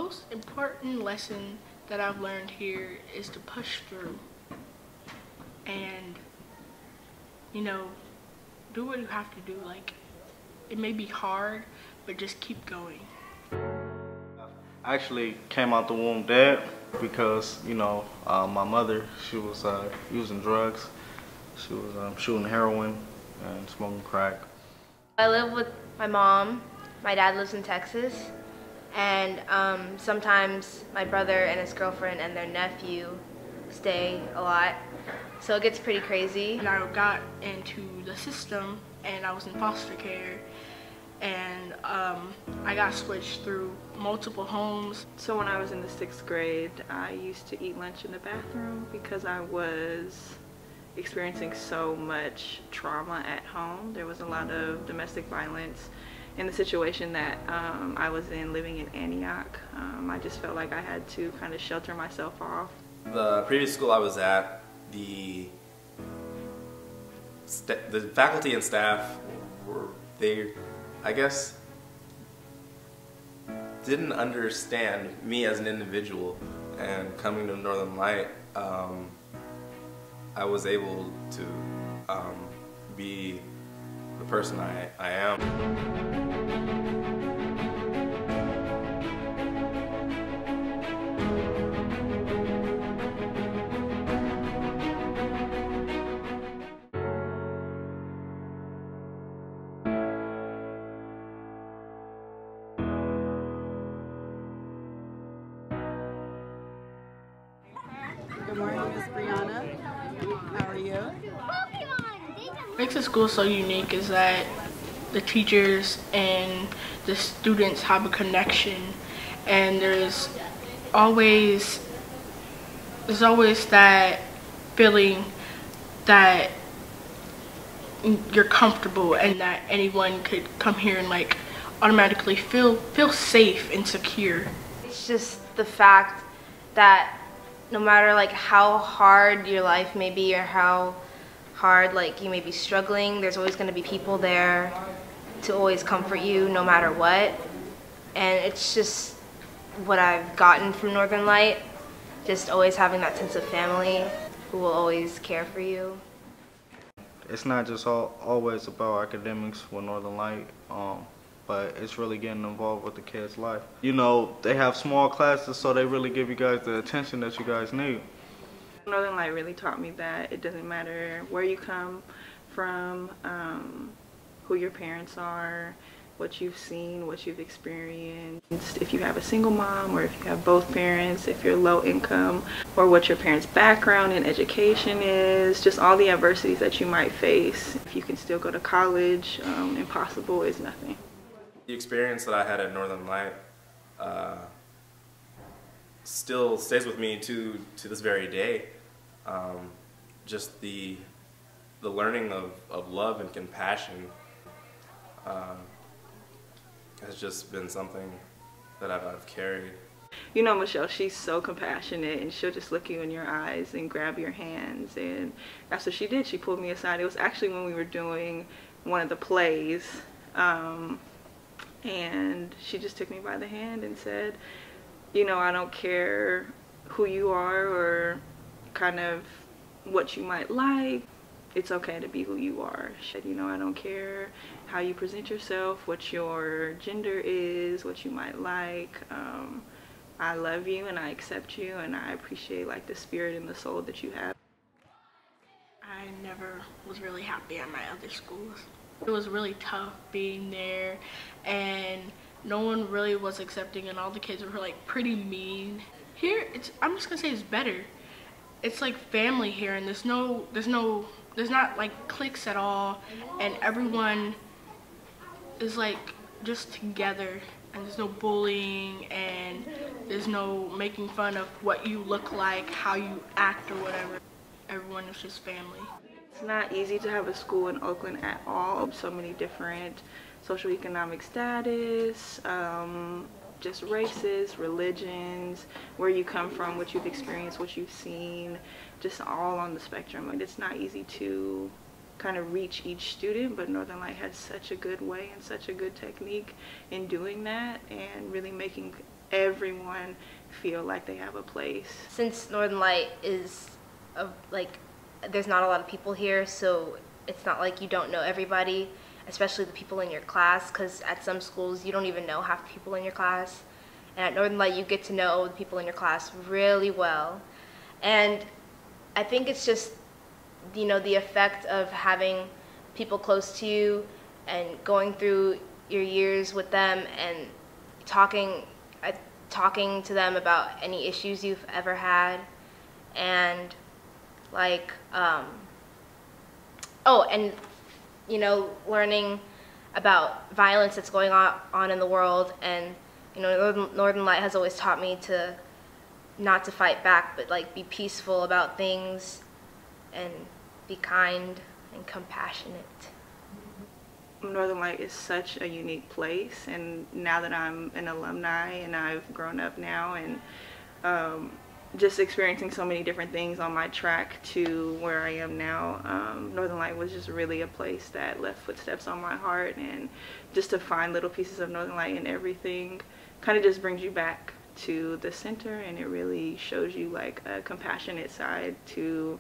most important lesson that I've learned here is to push through and, you know, do what you have to do. Like, it may be hard, but just keep going. I actually came out the womb dead because, you know, my mother, she was using drugs. She was shooting heroin and smoking crack. I live with my mom. My dad lives in Texas. And sometimes my brother and his girlfriend and their nephew stay a lot. So it gets pretty crazy. And I got into the system and I was in foster care. And I got switched through multiple homes. So when I was in the 6th grade, I used to eat lunch in the bathroom because I was experiencing so much trauma at home. There was a lot of domestic violence in the situation that I was in living in Antioch. I just felt like I had to kind of shelter myself off. The previous school I was at, the faculty and staff were, I guess, didn't understand me as an individual, and coming to Northern Light, I was able to be the person I am. Good morning, Miss Brianna. How are you? What makes the school so unique is that the teachers and the students have a connection, and there's always that feeling that you're comfortable and that anyone could come here and like automatically feel safe and secure. It's just the fact that no matter like how hard your life may be or how hard like you may be struggling, there's always going to be people there to always comfort you no matter what. And it's just what I've gotten from Northern Light, just always having that sense of family who will always care for you. It's not just always about academics with Northern Light, but it's really getting involved with the kids' life. You know, they have small classes, so they really give you guys the attention that you guys need. Northern Light really taught me that it doesn't matter where you come from, who your parents are, what you've seen, what you've experienced, if you have a single mom or if you have both parents, if you're low income, or what your parents' background in education is, just all the adversities that you might face. If you can still go to college, impossible is nothing. The experience that I had at Northern Light still stays with me to this very day. Just the learning of love and compassion has just been something that I've carried. You know, Michelle, she's so compassionate, and she'll just look you in your eyes and grab your hands, and that's what she did. She pulled me aside. It was actually when we were doing one of the plays, and she just took me by the hand and said, you know, I don't care who you are or kind of what you might like. It's okay to be who you are. She said, you know, I don't care how you present yourself, what your gender is, what you might like. I love you and I accept you, and I appreciate like the spirit and the soul that you have. I never was really happy at my other schools. It was really tough being there, and no one really was accepting, and all the kids were like pretty mean. Here, I'm just gonna say it's better. It's like family here, and there's not like cliques at all, and everyone is like just together, and there's no bullying, and there's no making fun of what you look like, how you act, or whatever. Everyone is just family. It's not easy to have a school in Oakland at all. So many different socioeconomic status, just races, religions, where you come from, what you've experienced, what you've seen, just all on the spectrum. And it's not easy to kind of reach each student, but Northern Light had such a good way and such a good technique in doing that and really making everyone feel like they have a place. Since Northern Light is there's not a lot of people here, so it's not like you don't know everybody, especially the people in your class, because at some schools you don't even know half the people in your class. And at Northern Light you get to know the people in your class really well. And I think it's just, you know, the effect of having people close to you and going through your years with them and talking to them about any issues you've ever had, and and you know, learning about violence that's going on in the world. And you know, Northern Light has always taught me to not to fight back, but like be peaceful about things and be kind and compassionate. Northern Light is such a unique place, and now that I'm an alumni and I've grown up now, and just experiencing so many different things on my track to where I am now, Northern Light was just really a place that left footsteps on my heart. And just to find little pieces of Northern Light in everything kind of just brings you back to the center, and it really shows you like a compassionate side to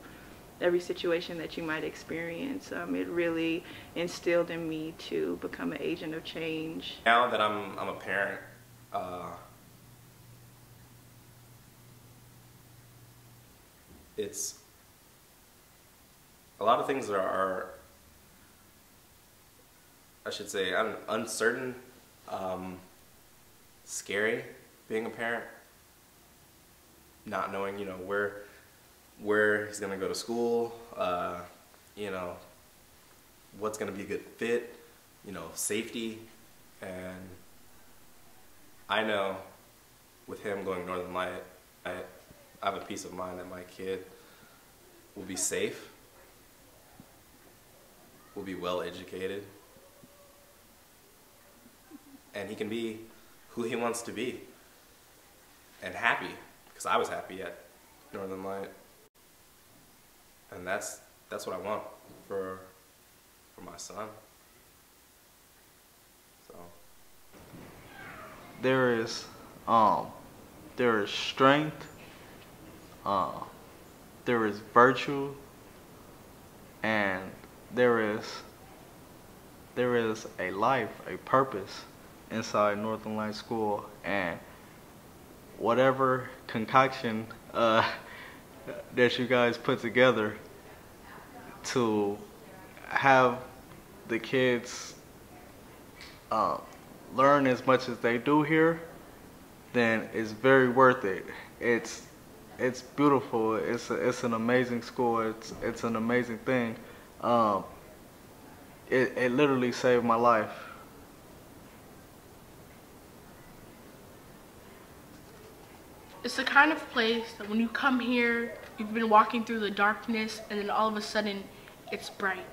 every situation that you might experience. It really instilled in me to become an agent of change. Now that I'm a parent, it's a lot of things are I should say, uncertain, scary being a parent, not knowing, you know, where he's gonna go to school, you know, what's gonna be a good fit, you know, safety. And I know with him going Northern Light, I have a peace of mind that my kid will be safe, will be well educated, and he can be who he wants to be and happy, because I was happy at Northern Light. And that's what I want for my son. So there is strength, there is virtue, and there is a life, a purpose inside Northern Light School. And whatever concoction that you guys put together to have the kids learn as much as they do here, then it's very worth it. It's beautiful. It's an amazing school. It's an amazing thing. It literally saved my life. It's the kind of place that when you come here, you've been walking through the darkness, and then all of a sudden, it's bright.